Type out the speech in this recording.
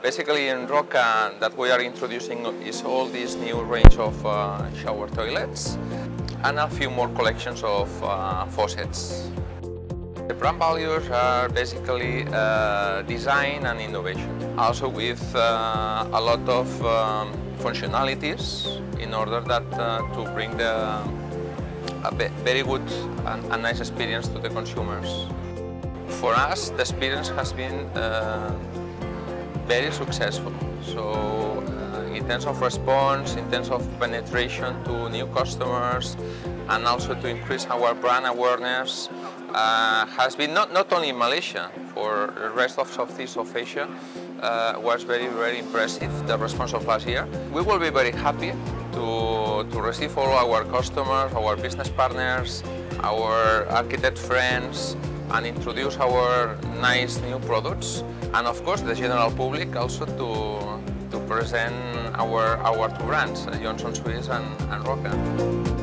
Basically in Roca that we are introducing is all this new range of shower toilets and a few more collections of faucets. The brand values are basically design and innovation, also with a lot of functionalities in order that to bring a very good and nice experience to the consumers. For us, the experience has been very successful. So in terms of response, in terms of penetration to new customers, and also to increase our brand awareness, has been not only in Malaysia, for the rest of Southeast Asia, was very impressive, the response of last year. We will be very happy to receive all our customers, our business partners, our architect friends, and introduce our nice new products, and of course the general public also to present our two brands, Johnson Swiss and Roca.